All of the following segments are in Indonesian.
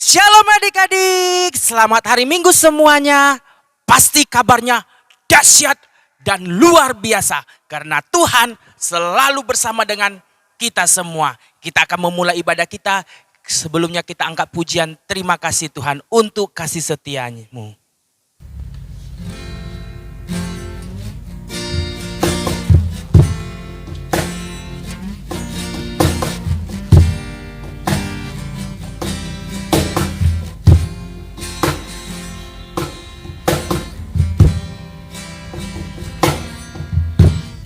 Shalom adik-adik, selamat hari Minggu semuanya. Pasti kabarnya dahsyat dan luar biasa karena Tuhan selalu bersama dengan kita semua. Kita akan memulai ibadah kita. Sebelumnya kita angkat pujian, terima kasih Tuhan untuk kasih setiamu.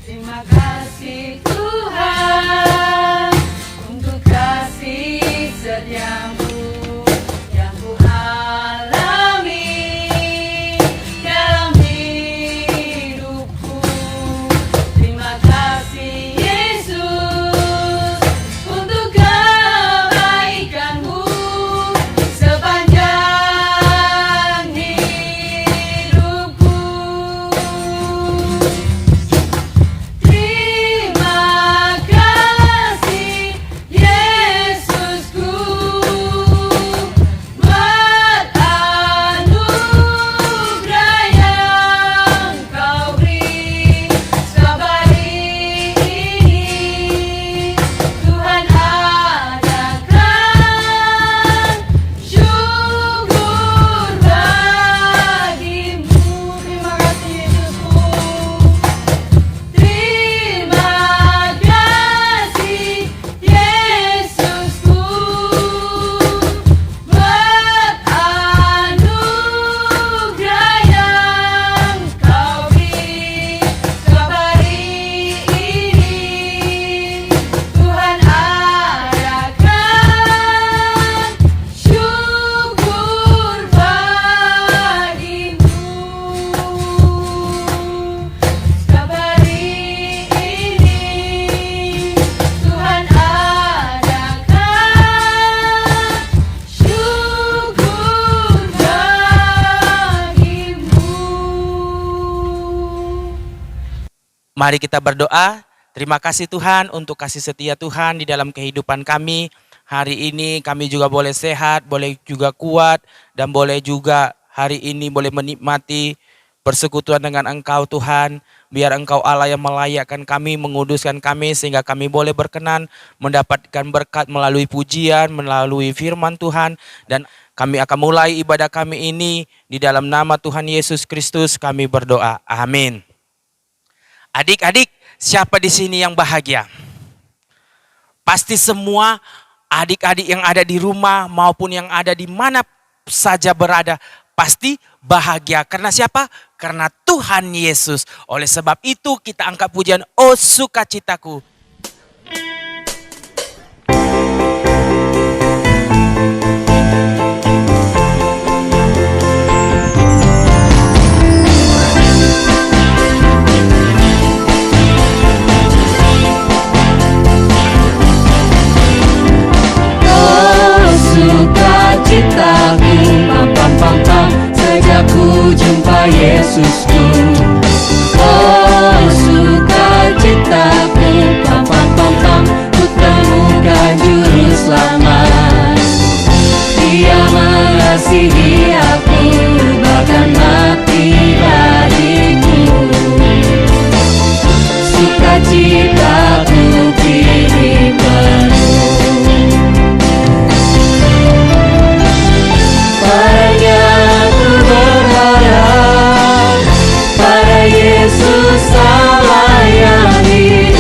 Terima kasih Tuhan untuk kasih setiamu yang ku alami dalam hidupku. Terima kasih Yesus untuk kebaikanmu sepanjang hidupku. Terima kasih Yesusku buat anugerah yang Kau beri. Sabar ini Tuhan adakan syukur bagimu. Terima kasih Yesusku. Terima kasih Yesusku buat anugerah yang Kau beri. Sabar ini Tuhan adakan syukur bagimu. Sabar ini Tuhan adakan syukur bagimu. Mari kita berdoa. Terima kasih Tuhan untuk kasih setia Tuhan di dalam kehidupan kami. Hari ini kami juga boleh sehat, boleh juga kuat, dan boleh juga hari ini boleh menikmati persekutuan dengan Engkau Tuhan. Biar Engkau Allah yang melayakkan kami, menguduskan kami, sehingga kami boleh berkenan mendapatkan berkat melalui pujian, melalui firman Tuhan. Dan kami akan mulai ibadah kami ini di dalam nama Tuhan Yesus Kristus kami berdoa. Amin. Adik-adik, siapa di sini yang bahagia? Pasti semua adik-adik yang ada di rumah maupun yang ada di mana saja berada pasti bahagia. Karena siapa? Karena Tuhan Yesus. Oleh sebab itu kita angkat pujian, oh sukacitaku. Oh sukacitaku, pam pam pam pam, sejak ku jumpa Yesusku. Oh sukacitaku, pam pam pam pam, ku temukan juru selamat. Dia mengasihi aku, bahkan mati bagiku. Sukacitaku kini penuh. Padanya ku berharap, pada Yesus Allah yang hidup.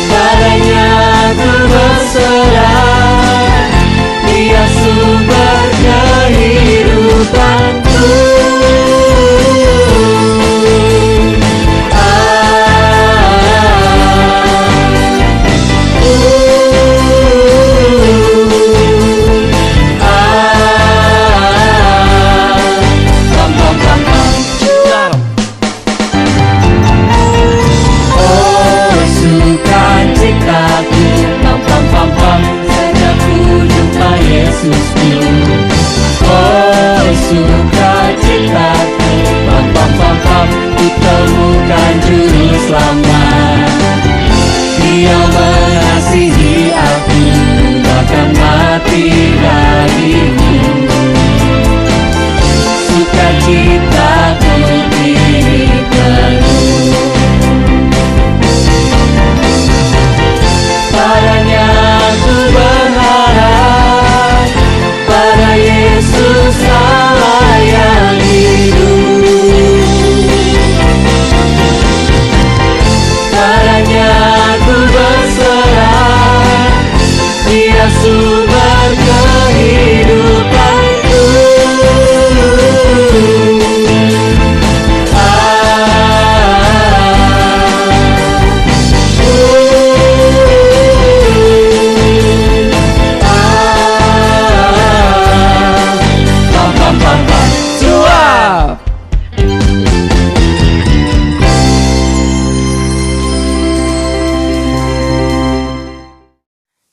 Padanya ku berserah, Dia sumber kehidupanku. Yesusku, oh sukacitaku, pam pam pam pam, ku temukan juru selamat. Dia mengasihi aku,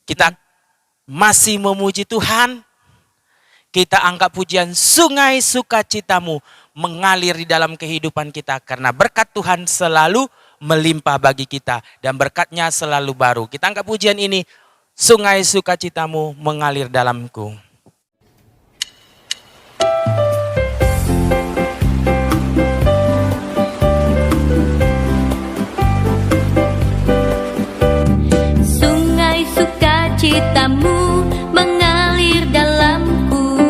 Kita masih memuji Tuhan. Kita angkat pujian sungai sukacitamu mengalir di dalam kehidupan kita. Karena berkat Tuhan selalu melimpah bagi kita. Dan berkatnya selalu baru. Kita angkat pujian ini. Sungai sukacitamu mengalir dalamku. Sungai sukacitamu mengalir dalamku.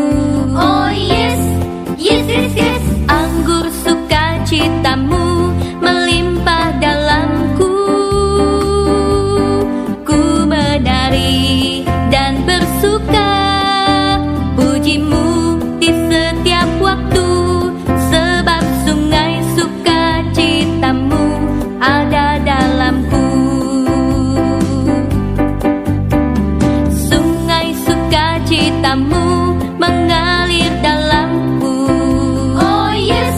Oh yes, yes, yes, yes. Anggur sukacitamu melimpah dalamku. Ku menari dan bersuka, pujimu di setiap waktu. Sebab sungai sukacitamu ada dalamku. Sungai sukacitamu mengalir dalamku. Oh yes,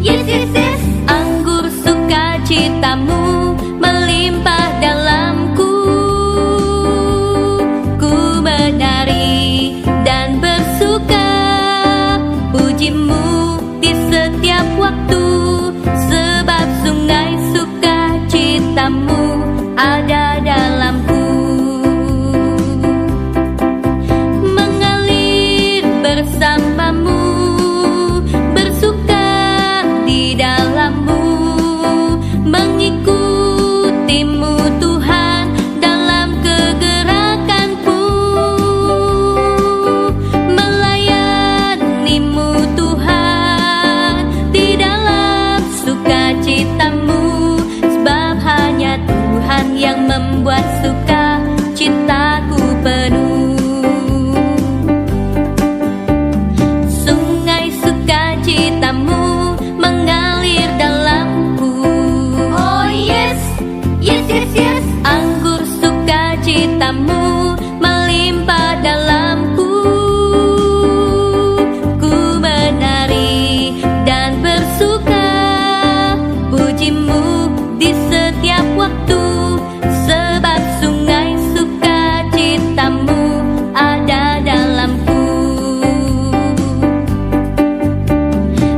yes, yes, yes. Anggur sukacitamu melimpah dalamku. Ku menari dan bersuka, pujimu di setiap waktu. Sebab sungai sukacitamu ada dalamku. Mengalir bersamamu, bersuka di dalammu, mengikutimu Tuhan dalam kegerakanku, melayanimu Tuhan di dalam sukacitamu. Sebab hanya Tuhan yang membuat sukacitaku penuh. Sungai sukacitamu mengalir dalamku. Oh yes, yes, yes, yes. Anggur sukacitamu melimpah dalamku. Ku menari dan bersuka, pujimu di setiap waktu. Sebab sungai sukacitamu ada dalamku.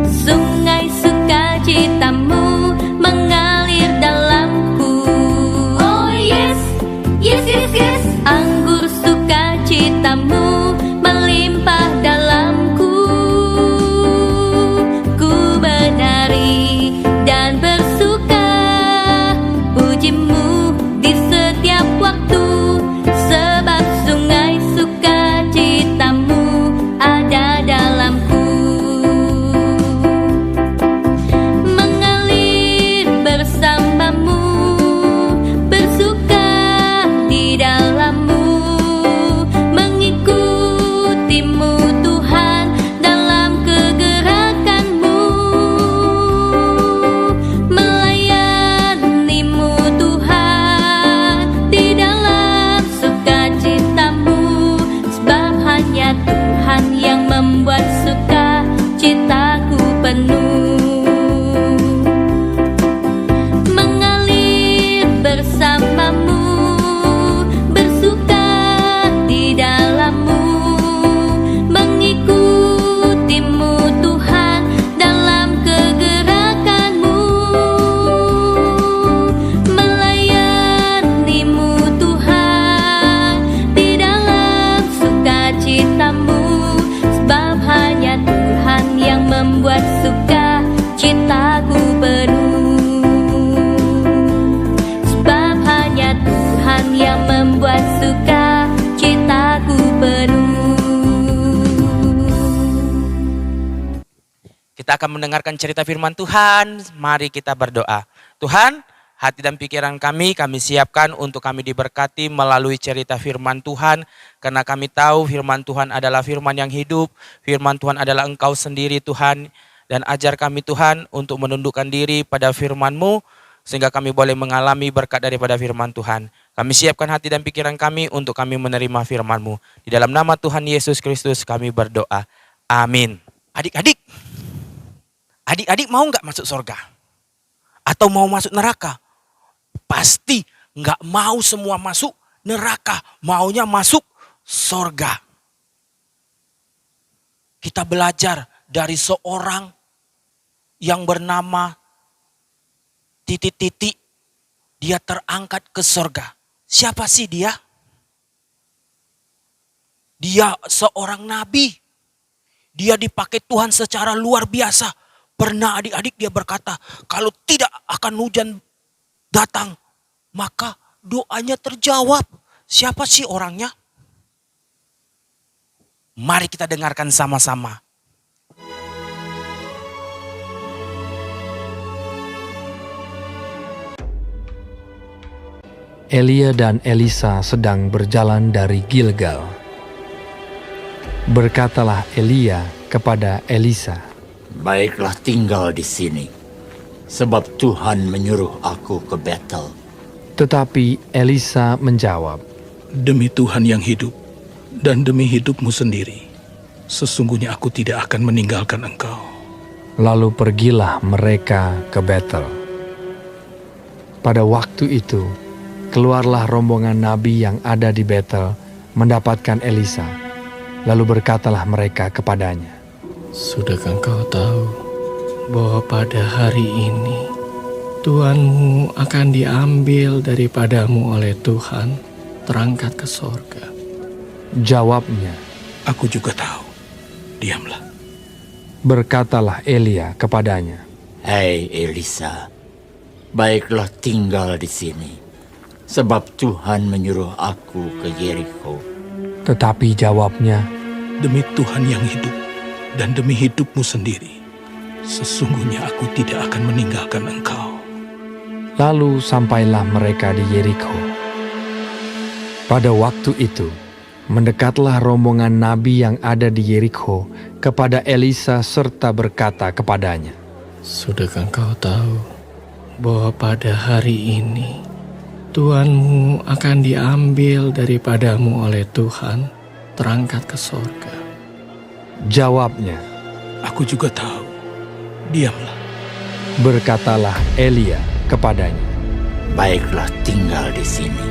Sungai sukacitamu mengalir dalamku. Oh yes, yes, yes, yes. Anggur sukacitamu melimpah dalamku. Ku menari dan bersuka, pujimu di setiap waktu. Sebab sungai sukacitamu ada dalamku. Mengalir bersamamu, bersuka di dalammu, mengikutimu Tuhan dalam kegerakanmu, melayanimu Tuhan di dalam sukacitamu. Sebab hanya Tuhan yang membuat sukacitaku penuh. Mengalir bersamamu, bersuka di dalammu, mengikutimu Tuhan dalam kegerakanmu, melayanimu Tuhan di dalam sukacitamu. Sebab hanya Tuhan yang membuat sukacitaku penuh. Sebab hanya Tuhan yang membuat sukacitaku penuh. Kita akan mendengarkan cerita firman Tuhan. Mari kita berdoa. Tuhan, hati dan pikiran kami siapkan untuk kami diberkati melalui cerita firman Tuhan. Karena kami tahu firman Tuhan adalah firman yang hidup. Firman Tuhan adalah Engkau sendiri Tuhan. Dan ajar kami Tuhan untuk menundukkan diri pada firman-Mu. Sehingga kami boleh mengalami berkat daripada firman Tuhan. Kami siapkan hati dan pikiran kami untuk kami menerima firman-Mu. Di dalam nama Tuhan Yesus Kristus kami berdoa. Amin. Adik-adik mau nggak masuk surga? Atau mau masuk neraka? Pasti nggak mau semua masuk neraka, maunya masuk sorga. Kita belajar dari seorang yang bernama titik-titik. Dia terangkat ke sorga. Siapa sih dia? Dia seorang nabi. Dia dipakai Tuhan secara luar biasa. Pernah adik-adik dia berkata, kalau tidak akan hujan datang, maka doanya terjawab. Siapa sih orangnya? Mari kita dengarkan sama-sama. Elia dan Elisa sedang berjalan dari Gilgal. Berkatalah Elia kepada Elisa, "Baiklah tinggal di sini, sebab Tuhan menyuruh aku ke Betel." tetapi Elisa menjawab, Demi Tuhan yang hidup, dan demi hidupmu sendiri, sesungguhnya aku tidak akan meninggalkan engkau. lalu pergilah mereka ke Betel. Pada waktu itu, keluarlah rombongan nabi yang ada di Betel mendapatkan Elisa. Lalu berkatalah mereka kepadanya, Sudahkah engkau tahu bahwa pada hari ini Tuhanmu akan diambil daripadamu oleh Tuhan, terangkat ke sorga? Jawabnya, Aku juga tahu. Diamlah. berkatalah Elia kepadanya, Hei Elisa, baiklah tinggal di sini, sebab Tuhan menyuruh aku ke Yeriko. tetapi jawabnya, Demi Tuhan yang hidup, dan demi hidupmu sendiri, sesungguhnya aku tidak akan meninggalkan engkau. lalu sampailah mereka di Yeriko. Pada waktu itu, mendekatlah rombongan nabi yang ada di Yeriko kepada Elisa serta berkata kepadanya, Sudahkah engkau tahu bahwa pada hari ini Tuhanmu akan diambil daripadamu oleh Tuhan, terangkat ke sorga? Jawabnya, Aku juga tahu. Diamlah. berkatalah Elia kepadanya, Baiklah tinggal di sini,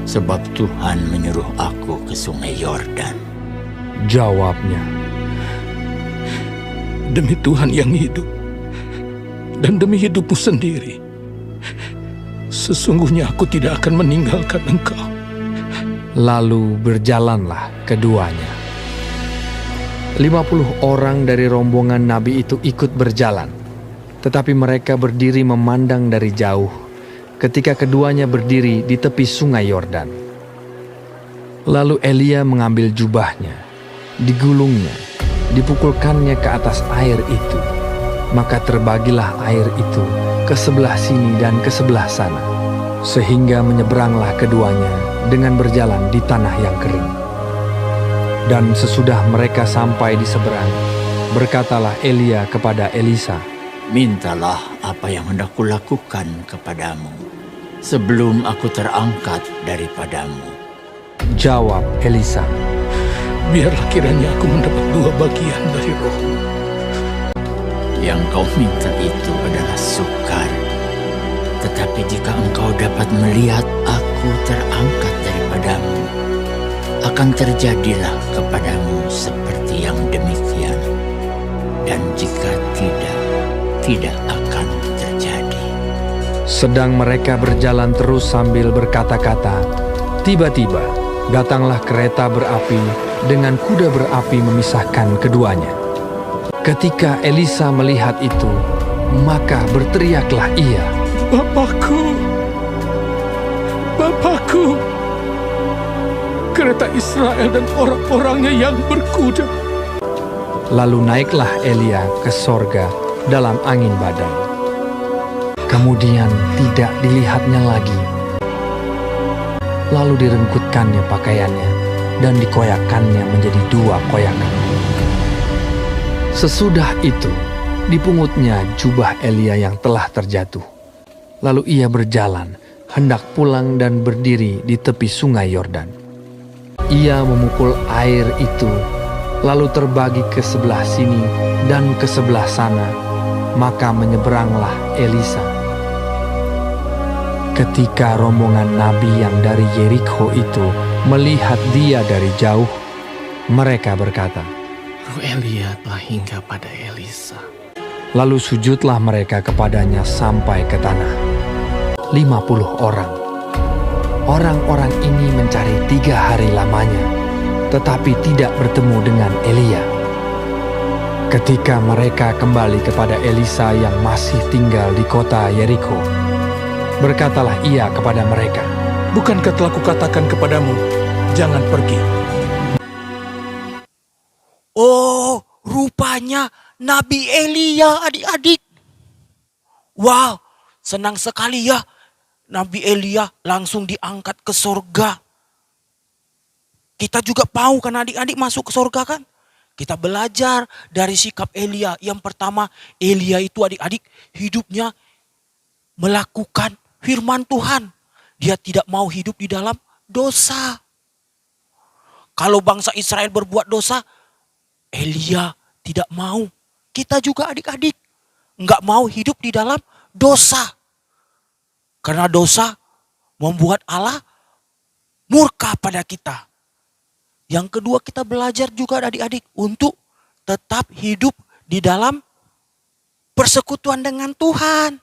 sebab Tuhan menyuruh aku ke sungai Yordan. Jawabnya, Demi Tuhan yang hidup, dan demi hidupmu sendiri, sesungguhnya aku tidak akan meninggalkan engkau. lalu berjalanlah keduanya. 50 orang dari rombongan nabi itu ikut berjalan, tetapi mereka berdiri memandang dari jauh ketika keduanya berdiri di tepi sungai Yordan. Lalu Elia mengambil jubahnya, digulungnya, dipukulkannya ke atas air itu. Maka terbagilah air itu ke sebelah sini dan ke sebelah sana, sehingga menyeberanglah keduanya dengan berjalan di tanah yang kering. Dan sesudah mereka sampai di seberang, berkatalah Elia kepada Elisa, Mintalah apa yang hendak kulakukan kepadamu, sebelum aku terangkat daripadamu. Jawab Elisa, Biarlah kiranya aku mendapat 2 bagian dari rohmu. Yang kau minta itu adalah sukar. Tetapi jika engkau dapat melihat aku terangkat daripadamu, akan terjadilah kepadamu seperti yang demikian. Dan jika tidak akan terjadi. Sedang mereka berjalan terus sambil berkata-kata, tiba-tiba datanglah kereta berapi dengan kuda berapi memisahkan keduanya. Ketika Elisa melihat itu, maka berteriaklah ia, Bapakku! Bapakku! Kereta Israel dan orang-orangnya yang berkuda. Lalu naiklah Elia ke sorga dalam angin badai. Kemudian tidak dilihatnya lagi. Lalu direngkutkannya pakaiannya dan dikoyakannya menjadi 2 koyakan. Sesudah itu, dipungutnya jubah Elia yang telah terjatuh. Lalu ia berjalan, hendak pulang dan berdiri di tepi sungai Yordan. Ia memukul air itu, lalu terbagi ke sebelah sini dan ke sebelah sana, maka menyeberanglah Elisa. Ketika rombongan nabi yang dari Yerikho itu melihat dia dari jauh, mereka berkata, Roh Elia telah hingga pada Elisa. lalu sujudlah mereka kepadanya sampai ke tanah. 50 orang. Orang-orang ini mencari 3 hari lamanya, tetapi tidak bertemu dengan Elia. Ketika mereka kembali kepada Elisa yang masih tinggal di kota Yerikho, berkatalah ia kepada mereka, Bukankah telah kukatakan kepadamu, jangan pergi? Oh, rupanya Nabi Elia, adik-adik. Wow, senang sekali ya. Nabi Elia langsung diangkat ke sorga. Kita juga mau kan adik-adik masuk ke sorga kan? Kita belajar dari sikap Elia. Yang pertama, Elia itu adik-adik hidupnya melakukan firman Tuhan. Dia tidak mau hidup di dalam dosa. Kalau bangsa Israel berbuat dosa, Elia tidak mau. Kita juga adik-adik nggak mau hidup di dalam dosa. Karena dosa membuat Allah murka pada kita. Yang kedua, kita belajar juga adik-adik untuk tetap hidup di dalam persekutuan dengan Tuhan.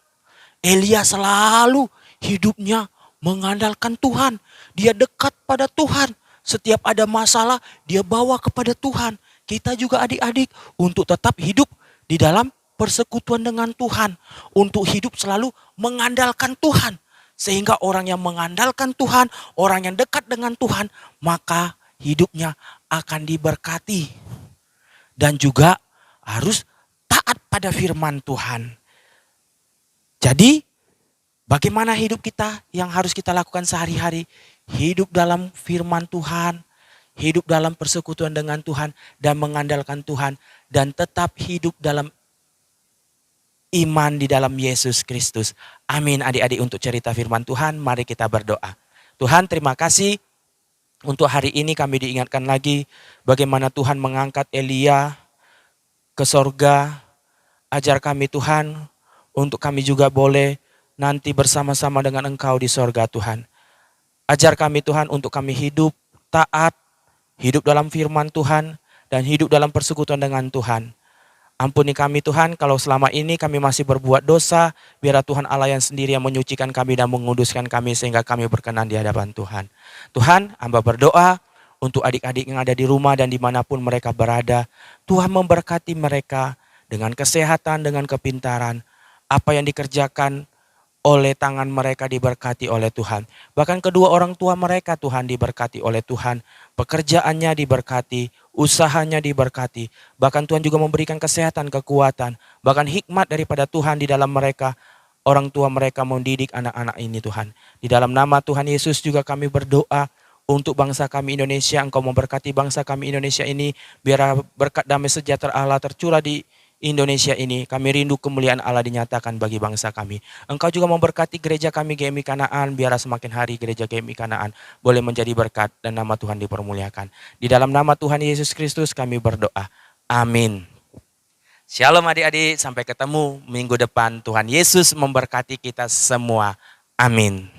Elia selalu hidupnya mengandalkan Tuhan. Dia dekat pada Tuhan. Setiap ada masalah, dia bawa kepada Tuhan. Kita juga adik-adik untuk tetap hidup di dalam persekutuan dengan Tuhan. Untuk hidup selalu mengandalkan Tuhan. Sehingga orang yang mengandalkan Tuhan, orang yang dekat dengan Tuhan, maka hidupnya akan diberkati. Dan juga harus taat pada firman Tuhan. Jadi, bagaimana hidup kita yang harus kita lakukan sehari-hari? Hidup dalam firman Tuhan, hidup dalam persekutuan dengan Tuhan, dan mengandalkan Tuhan. Dan tetap hidup dalam iman di dalam Yesus Kristus. Amin adik-adik. Untuk cerita firman Tuhan, mari kita berdoa. Tuhan, terima kasih untuk hari ini kami diingatkan lagi bagaimana Tuhan mengangkat Elia ke sorga. Ajar kami Tuhan untuk kami juga boleh nanti bersama-sama dengan Engkau di sorga Tuhan. Ajar kami Tuhan untuk kami hidup taat, hidup dalam firman Tuhan, dan hidup dalam persekutuan dengan Tuhan. Ampuni kami Tuhan kalau selama ini kami masih berbuat dosa. Biarlah Tuhan Allah yang sendiri yang menyucikan kami dan menguduskan kami sehingga kami berkenan di hadapan Tuhan. Tuhan, hamba berdoa untuk adik-adik yang ada di rumah dan dimanapun mereka berada. Tuhan memberkati mereka dengan kesehatan, dengan kepintaran. Apa yang dikerjakan oleh tangan mereka diberkati oleh Tuhan. Bahkan kedua orang tua mereka Tuhan diberkati oleh Tuhan. Pekerjaannya diberkati, usahanya diberkati. Bahkan Tuhan juga memberikan kesehatan, kekuatan. Bahkan hikmat daripada Tuhan di dalam mereka. Orang tua mereka mendidik anak-anak ini Tuhan. Di dalam nama Tuhan Yesus juga kami berdoa untuk bangsa kami Indonesia. Engkau memberkati bangsa kami Indonesia ini. Biar berkat damai sejahtera Allah tercurah di Indonesia ini. Kami rindu kemuliaan Allah dinyatakan bagi bangsa kami. Engkau juga memberkati gereja kami GMI Kanaan. Biar semakin hari gereja GMI Kanaan boleh menjadi berkat dan nama Tuhan dipermuliakan. Di dalam nama Tuhan Yesus Kristus kami berdoa. Amin. Shalom adik-adik, sampai ketemu minggu depan. Tuhan Yesus memberkati kita semua. Amin.